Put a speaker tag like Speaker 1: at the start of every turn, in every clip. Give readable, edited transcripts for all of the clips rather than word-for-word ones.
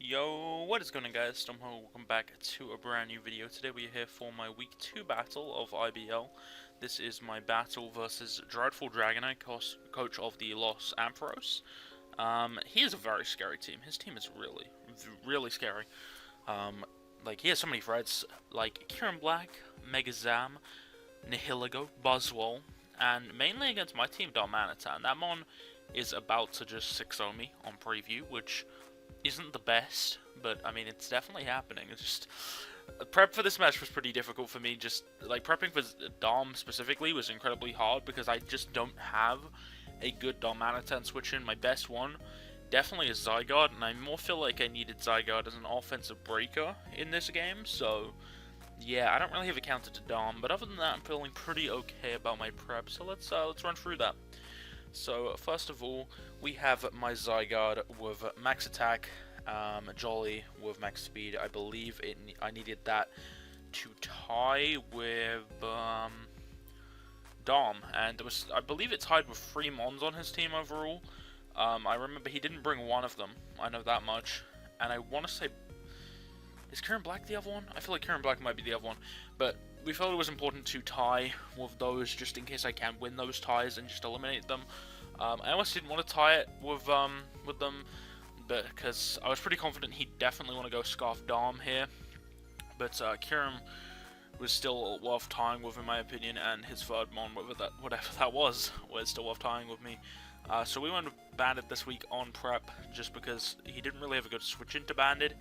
Speaker 1: Yo, what is going on, guys? Somehow welcome back to a brand new video. Today we are here for my week 2 battle of IBL. This is my battle versus Dreadful Dragonite, coach of the Los Ampharos. He is a very scary team. His team is really scary. Like, he has so many threats, like Kieran Black, Megazam, Nihiligo, Buzzwole, and mainly against my team, Darmanitan. That mon is about to just 6-0 me on preview, which isn't the best, but I mean, it's definitely happening. It's just prep for this match was pretty difficult for me. Just like prepping for Dom specifically was incredibly hard because I just don't have a good Darmanitan switch in. My best one definitely is Zygarde, and I more feel like I needed Zygarde as an offensive breaker in this game. So yeah, I don't really have a counter to Dom, but other than that, I'm feeling pretty okay about my prep. So let's run through that. So first of all, we have my Zygarde with max attack, Jolly with max speed. I believe I needed that to tie with Dom, and I believe it tied with 3 Mons on his team overall. I remember he didn't bring one of them. I know that much, and I want to say, is Kieran Black the other one? I feel like Kieran Black might be the other one, but we felt it was important to tie with those just in case I can win those ties and just eliminate them. I almost didn't want to tie it with them, but because I was pretty confident he'd definitely want to go Scarf Dom here. But Kieran was still worth tying with, in my opinion, and his third Mon, whatever that was still worth tying with me. So we went with Bandit this week on prep, just because he didn't really have a good switch into Bandit.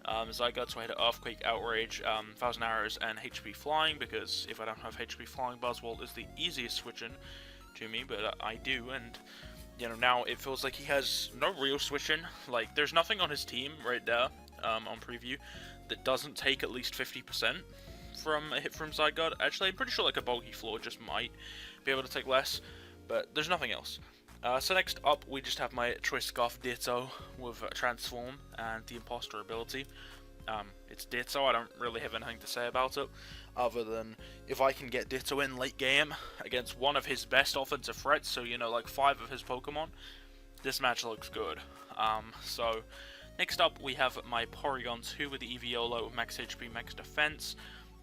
Speaker 1: Zygarde, so I had Earthquake, Outrage, 1000 Arrows, and HP Flying, because if I don't have HP Flying, Buzzwole is the easiest switch in to me, but I do, and you know, now it feels like he has no real switch in. Like, there's nothing on his team right there, on preview, that doesn't take at least 50% from a hit from Zygarde. Actually, I'm pretty sure like a Bulky Floor just might be able to take less, but there's nothing else. So next up, we just have my Choice Scarf Ditto with Transform and the Imposter ability. It's Ditto, I don't really have anything to say about it, other than if I can get Ditto in late game against one of his best offensive threats, so you know, like 5 of his Pokemon, this match looks good. So next up, we have my Porygon 2 with the Eviolo with max HP, max defense,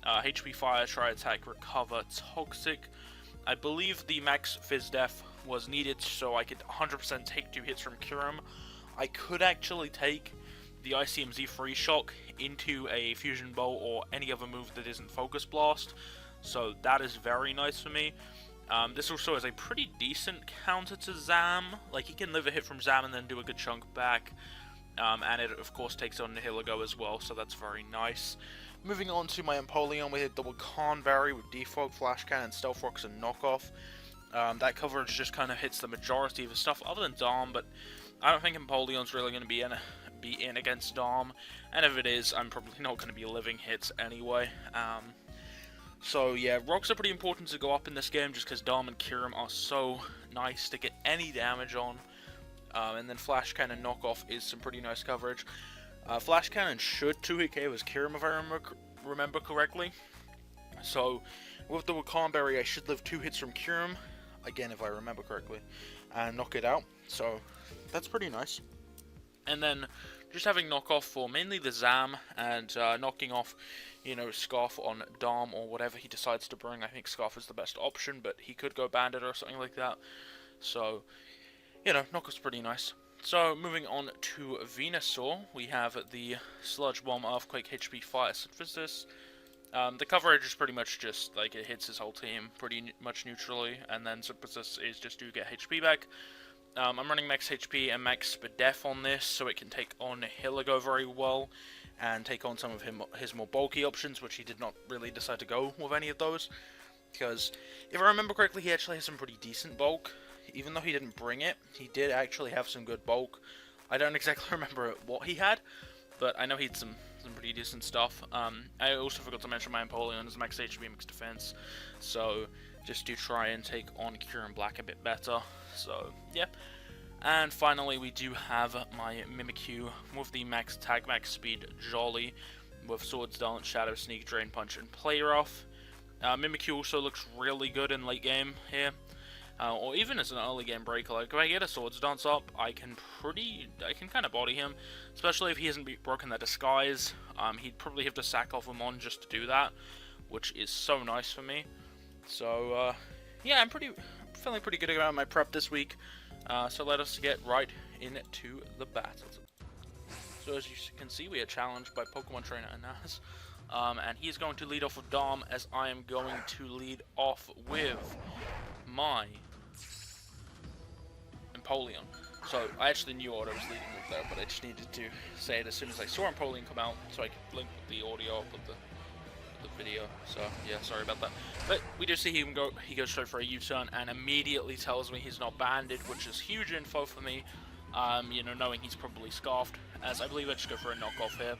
Speaker 1: HP Fire, Try Attack, Recover, Toxic. I believe the max Fizz Def was needed so I could 100% take 2 hits from Kyurem. I could actually take the ICMZ Free Shock into a Fusion Bow or any other move that isn't Focus Blast, so that is very nice for me. This also has a pretty decent counter to Zam. Like, he can live a hit from Zam and then do a good chunk back, and it of course takes on Nihiligo as well, so that's very nice. Moving on to my Empoleon, we hit double Conberry with Defog, Flash Cannon, Stealth Rocks, and Knockoff. That coverage just kind of hits the majority of his stuff, other than Dom, but I don't think Empoleon's really going to be in against Dom, and if it is, I'm probably not going to be living hits anyway. So yeah, Rocks are pretty important to go up in this game, just because Dom and Kyurem are so nice to get any damage on, and then Flash Cannon Knockoff is some pretty nice coverage. Flash Cannon should 2-hit KO as Kyurem if I remember correctly. So with the Wakanberry, I should live 2 hits from Kyurem, again if I remember correctly, and knock it out. So that's pretty nice. And then just having knockoff for mainly the Zam and knocking off, you know, Scarf on Dom or whatever he decides to bring. I think Scarf is the best option, but he could go Bandit or something like that. So, you know, knockoff's pretty nice. So, moving on to Venusaur, we have the Sludge Bomb, Earthquake, HP, Fire, Synthesis. The coverage is pretty much just, like, it hits his whole team pretty much neutrally, and then Synthesis is just to get HP back. I'm running max HP and max Def on this, so it can take on Nihiligo very well, and take on some of his more bulky options, which he did not really decide to go with any of those. Because, if I remember correctly, he actually has some pretty decent bulk. Even though he didn't bring it, he did actually have some good bulk. I don't exactly remember what he had, but I know he had some pretty decent stuff. I also forgot to mention my Empoleon is max HP, max defense, so just to try and take on Kieran Black a bit better. So yeah. And finally, we do have my Mimikyu with the max attack, max speed, Jolly, with Swords Dance, Shadow Sneak, Drain Punch, and Play Rough. Mimikyu also looks really good in late game here. or even as an early game breaker. Like if I get a Swords Dance up, I can kind of body him, especially if he hasn't broken that disguise. He'd probably have to sack off a Mon just to do that, which is so nice for me. So yeah, I'm feeling pretty good about my prep this week. So let us get right into the battles. So as you can see, we are challenged by Pokemon Trainer Anas. And he's going to lead off with Dom, as I am going to lead off with my Empoleon. So I actually knew what I was leading with there, but I just needed to say it as soon as I saw Empoleon come out, so I could link with the audio up with the video. So yeah, sorry about that. But we do see him go. He goes straight for a U-turn and immediately tells me he's not banded, which is huge info for me. You know, knowing he's probably scarfed, as I believe I just go for a knockoff here.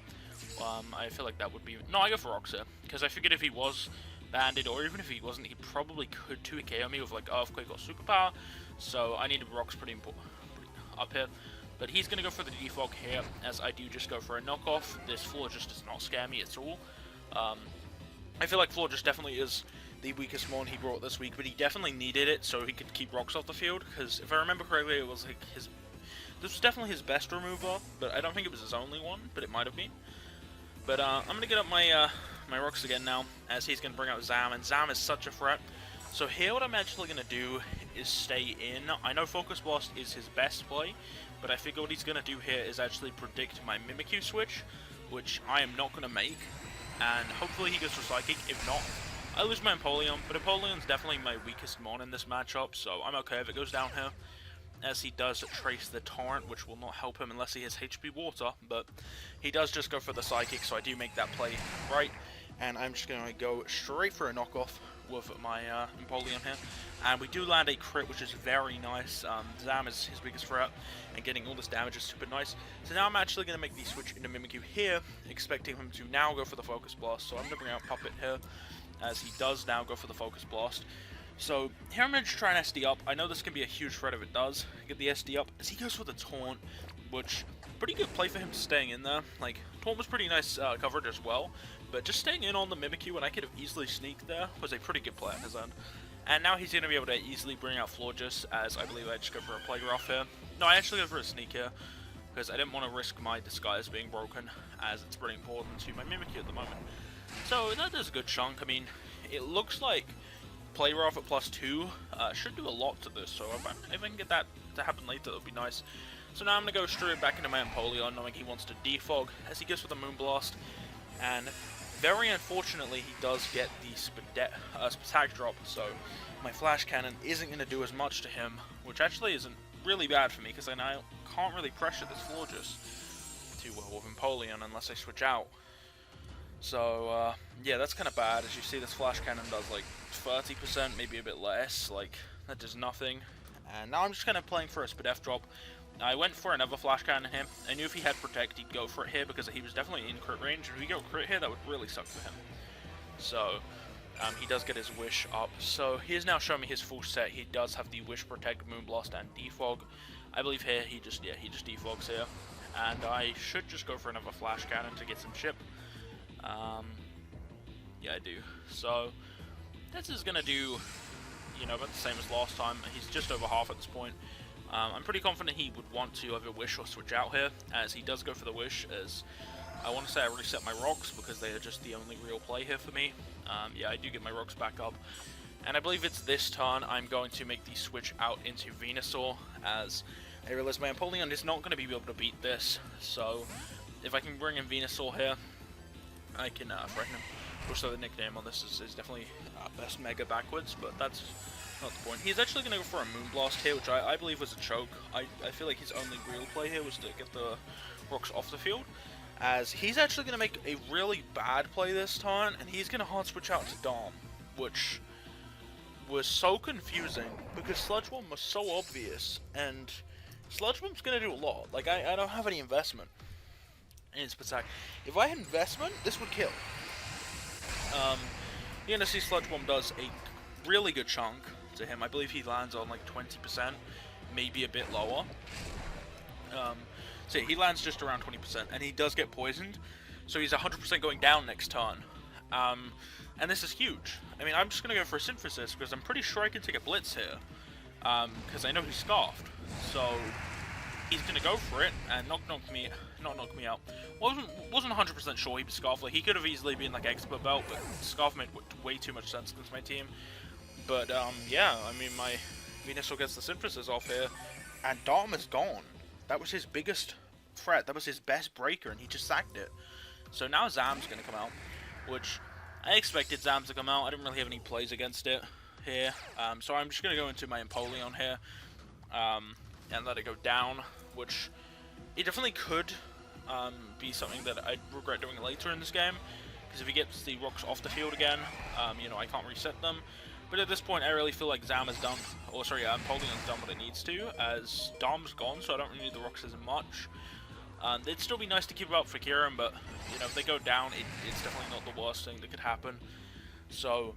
Speaker 1: I feel like that would be... No, I go for Rocks here, because I figured if he was banded, or even if he wasn't, he probably could 2KO me with like Earthquake or Superpower, so I needed Rocks pretty up here. But he's going to go for the Defog here, as I do just go for a knockoff. This floor just does not scare me at all. I feel like floor just definitely is the weakest Mon he brought this week, but he definitely needed it so he could keep Rocks off the field, because if I remember correctly, it was like this was definitely his best remover, but I don't think it was his only one, but it might have been. But I'm going to get up my my Rocks again now, as he's going to bring out Zam, and Zam is such a threat. So here what I'm actually going to do is stay in. I know Focus Blast is his best play, but I figure what he's going to do here is actually predict my Mimikyu switch, which I am not going to make, and hopefully he goes for Psychic. If not, I lose my Empoleon, but Empoleon's definitely my weakest Mon in this matchup, so I'm okay if it goes down here, as he does trace the Torrent, which will not help him unless he has HP Water, but he does just go for the Psychic, so I do make that play right, and I'm just going to go straight for a knockoff with my Empoleon here, and we do land a crit, which is very nice. Zam is his biggest threat, and getting all this damage is super nice. So now I'm actually going to make the switch into Mimikyu here, expecting him to now go for the Focus Blast, so I'm going to bring out Puppet here, as he does now go for the Focus Blast. So here I'm going to try and SD up. I know this can be a huge threat if it does get the SD up, as he goes for the Taunt, which pretty good play for him staying in there. Like, Taunt was pretty nice coverage as well, but just staying in on the Mimikyu when I could have easily sneaked there was a pretty good play on his end. And now he's going to be able to easily bring out Florges, as I believe I just go for a Plague Rough here. No, I actually go for a Sneak here, because I didn't want to risk my Disguise being broken, as it's pretty important to my Mimikyu at the moment. So that does a good chunk. I mean, it looks like Play Rough at +2 should do a lot to this, so if I can get that to happen later, that would be nice. So now I'm going to go straight back into my Empoleon, knowing he wants to defog, as he goes for the Moonblast, and very unfortunately he does get the Spatak drop, so my Flash Cannon isn't going to do as much to him, which actually isn't really bad for me, because I now can't really pressure this Florges with Empoleon unless I switch out. So, yeah, that's kind of bad. As you see, this Flash Cannon does, like, 30%, maybe a bit less. Like, that does nothing. And now I'm just kind of playing for a Spadef drop. I went for another Flash Cannon here. I knew if he had Protect, he'd go for it here, because he was definitely in crit range. If he go crit here, that would really suck for him. So, he does get his Wish up. So, he has now shown me his full set. He does have the Wish, Protect, Moonblast, and Defog. I believe here, he just defogs here. And I should just go for another Flash Cannon to get some chip. Yeah, I do. So, this is going to do, you know, about the same as last time. He's just over half at this point. I'm pretty confident he would want to either Wish or switch out here, as he does go for the Wish, as I want to say I reset my Rocks, because they are just the only real play here for me. Yeah, I do get my Rocks back up. And I believe it's this turn I'm going to make the switch out into Venusaur, as I realize my Empoleon is not going to be able to beat this. So, if I can bring in Venusaur here, I can threaten him. Also, the nickname on this is definitely Best Mega Backwards, but that's not the point. He's actually going to go for a Moonblast here, which I believe was a choke. I feel like his only real play here was to get the Rocks off the field, as he's actually going to make a really bad play this time, and he's going to hard switch out to Dom, which was so confusing, because Sludge Bomb was so obvious, and Sludge Bomb's going to do a lot. Like, I don't have any investment in Spatak. If I had investment, this would kill. You're going to see Sludge Bomb does a really good chunk to him. I believe he lands on like 20%, maybe a bit lower. So he lands just around 20%, and he does get poisoned, so he's 100% going down next turn. And this is huge. I mean, I'm just going to go for a Synthesis, because I'm pretty sure I can take a Blitz here. because I know he's scarfed. So he's gonna go for it and not knock me out. Wasn't 100% sure he was scarfed. Like, he could have easily been like expert belt, but scarf made way too much sense against my team. But yeah, I mean, my Venusaur gets the synthesis off here, and Dom is gone. That was his biggest threat. That was his best breaker, and he just sacked it. So now Zam's gonna come out, which I expected Zam to come out. I didn't really have any plays against it here, so I'm just gonna go into my Empoleon here and let it go down, which it definitely could be something that I'd regret doing later in this game, because if he gets the rocks off the field again, you know, I can't reset them. But at this point, I really feel like Zam has done, or sorry, Empoleon's done what it needs to, as Dom's gone, so I don't really need the rocks as much. It'd still be nice to keep out for Kieran, but you know, if they go down, it's definitely not the worst thing that could happen. So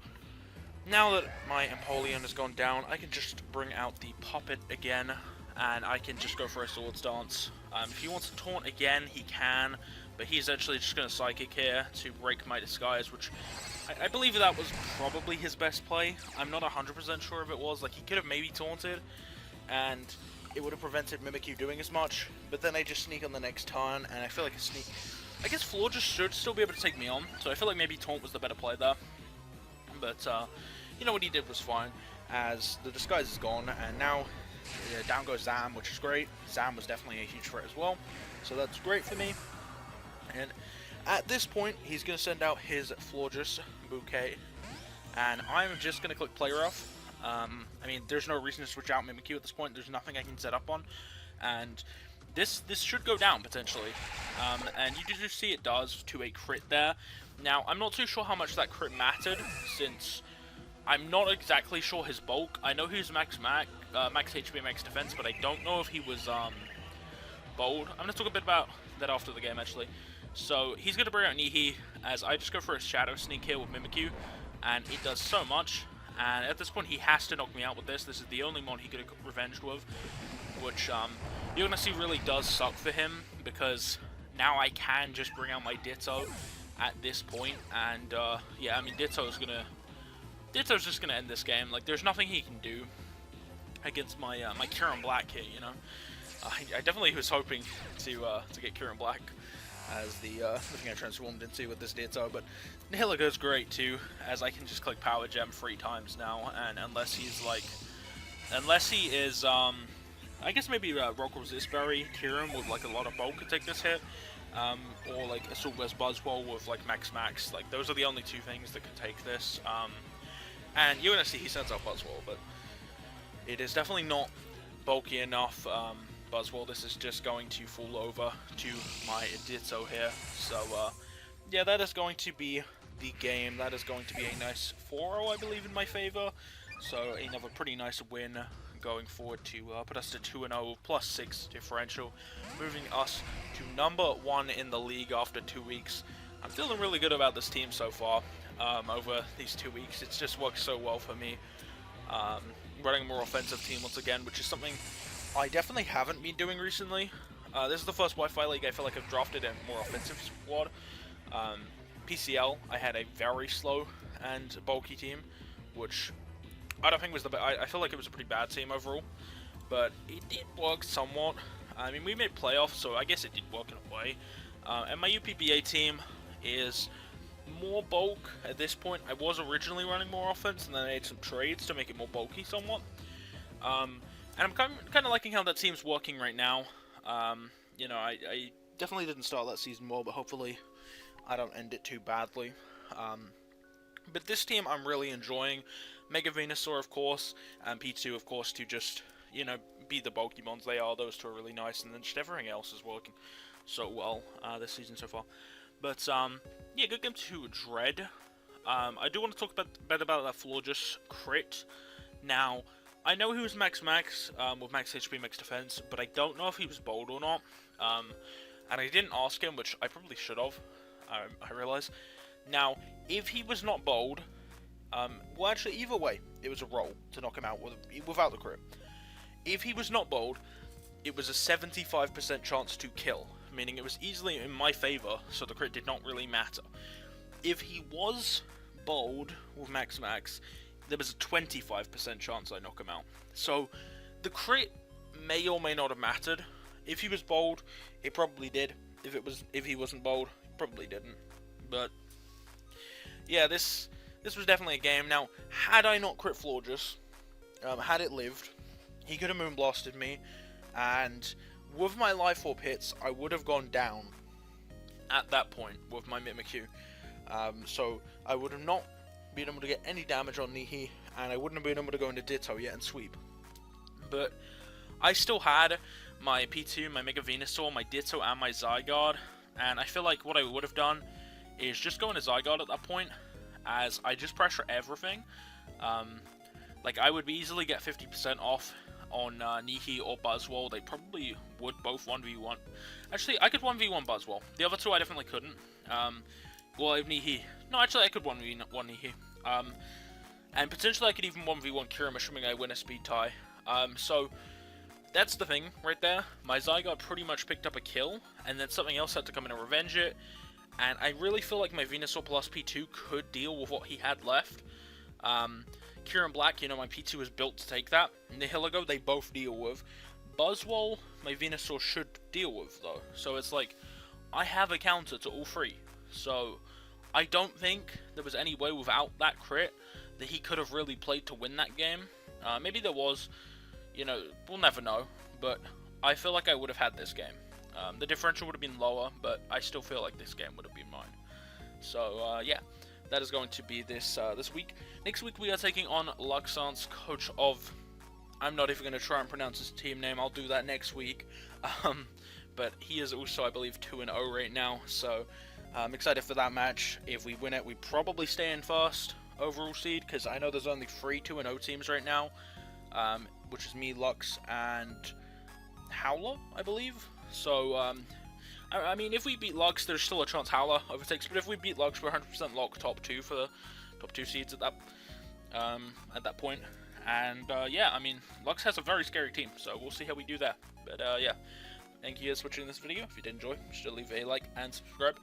Speaker 1: now that my Empoleon has gone down, I can just bring out the Puppet again, and I can just go for a Swords Dance. If he wants to taunt again, he can, but he's actually just going to Psychic here to break my Disguise, which I believe that was probably his best play. I'm not 100% sure if it was. Like, he could have maybe taunted, and it would have prevented Mimikyu doing as much, but then I just sneak on the next turn, and I feel like a sneak... I guess Floor just should still be able to take me on, so I feel like maybe Taunt was the better play there. But, you know, what he did was fine, as the Disguise is gone, and now down goes Zam, which is great. Zam was definitely a huge threat as well, so that's great for me. And at this point, he's going to send out his Florges Bouquet, and I'm just going to click Play Rough. I mean, there's no reason to switch out Mimikyu at this point. There's nothing I can set up on, and this should go down potentially. And you do see it does to a crit there. Now, I'm not too sure how much that crit mattered, since I'm not exactly sure his bulk. I know he's max HP, max defense, but I don't know if he was bold. I'm gonna talk a bit about that after the game actually. So he's gonna bring out Nihi, as I just go for a Shadow Sneak here with Mimikyu, and it does so much. And at this point, he has to knock me out with this. This is the only mon he could have revenged with, which you're gonna see really does suck for him, because now I can just bring out my Ditto at this point, and yeah, I mean, Ditto's just gonna end this game. Like, there's nothing he can do against my my Kieran Black here, you know. I definitely was hoping to get Kieran Black as the thing I transformed into with this Ditto, but Nihilika goes great too, as I can just click Power Gem 3 times now, and unless he is I guess maybe Rock Resist Berry Kieran with like a lot of bulk could take this hit, or like Assault Vest Buzzwole with like max, like those are the only two things that could take this. And you're gonna see he sends out Buzzwole, but it is definitely not bulky enough. Buzzwole, this is just going to fall over to my Ditto here. So yeah, that is going to be the game. That is going to be a nice 4-0, I believe, in my favor. So another pretty nice win going forward to put us to 2-0 plus 6 differential, moving us to #1 in the league after 2 weeks. I'm feeling really good about this team so far. Over these 2 weeks, it's just worked so well for me. Running a more offensive team once again, which is something I definitely haven't been doing recently. This is the first Wi-Fi league I feel like I've drafted a more offensive squad. PCL, I had a very slow and bulky team, which I don't think was the best. I feel like it was a pretty bad team overall, but it did work somewhat. I mean, we made playoffs, so I guess it did work in a way. And my UPBA team is more bulk at this point. I was originally running more offense, and then I made some trades to make it more bulky somewhat. And I'm kind of liking how that team's working right now. You know, I definitely didn't start that season well, but hopefully I don't end it too badly. But this team I'm really enjoying. Mega Venusaur, of course, and P2, of course, to just, you know, be the bulky mons they are. Those two are really nice, and then just everything else is working so well this season so far. But, yeah, good game to Dread. I do want to talk a bit about that Florges crit. Now, I know he was max with max HP, max defense, but I don't know if he was bold or not. And I didn't ask him, which I probably should have, I realize. Now, if he was not bold, well, actually, either way, it was a roll to knock him out without the crit. If he was not bold, it was a 75% chance to kill, meaning it was easily in my favor, so the crit did not really matter. If he was bold with max, there was a 25% chance I knock him out. So the crit may or may not have mattered. If he was bold, it probably did. If he wasn't bold, it probably didn't. But yeah, this was definitely a game. Now, had I not crit Florges, had it lived, he could have moonblasted me, and with my life orb hits, I would have gone down at that point with my Mimikyu. So I would have not been able to get any damage on Nihi, and I wouldn't have been able to go into Ditto yet and sweep. But I still had my P2, my Mega Venusaur, my Ditto, and my Zygarde, and I feel like what I would have done is just go into Zygarde at that point, as I just pressure everything. Like, I would easily get 50% off on Nihi or Buzzwole. They probably would both 1v1. Actually, I could 1v1 Buzzwole. The other two I definitely couldn't. Well, Nihi. No, actually, I could 1v1 Nihi. And potentially I could even 1v1 Kirim, assuming I win a speed tie. So that's the thing right there. My Zygarde pretty much picked up a kill, and then something else had to come in and revenge it. And I really feel like my Venusaur plus P2 could deal with what he had left. Kirim Black, you know, my P2 is built to take that. Nihilego, they both deal with. Buzzwole, my Venusaur should deal with, though. So it's like, I have a counter to all three. So I don't think there was any way without that crit that he could have really played to win that game. Maybe there was, you know, we'll never know. But I feel like I would have had this game. The differential would have been lower, but I still feel like this game would have been mine. So, yeah, that is going to be this week. Next week, we are taking on Luxance, coach of... I'm not even going to try and pronounce his team name. I'll do that next week. But he is also, I believe, 2-0 right now. So, I'm excited for that match. If we win it, we probably stay in first overall seed, because I know there's only 3 2-0 teams right now, which is me, Lux, and Howler, I believe. So, I mean, if we beat Lux, there's still a chance Howler overtakes, but if we beat Lux, we're 100% lock top 2 for the top 2 seeds at that point. And, yeah, I mean, Lux has a very scary team, so we'll see how we do there. But, yeah, thank you guys for watching this video. If you did enjoy, be sure to leave a like and subscribe.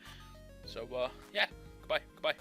Speaker 1: So, yeah, goodbye.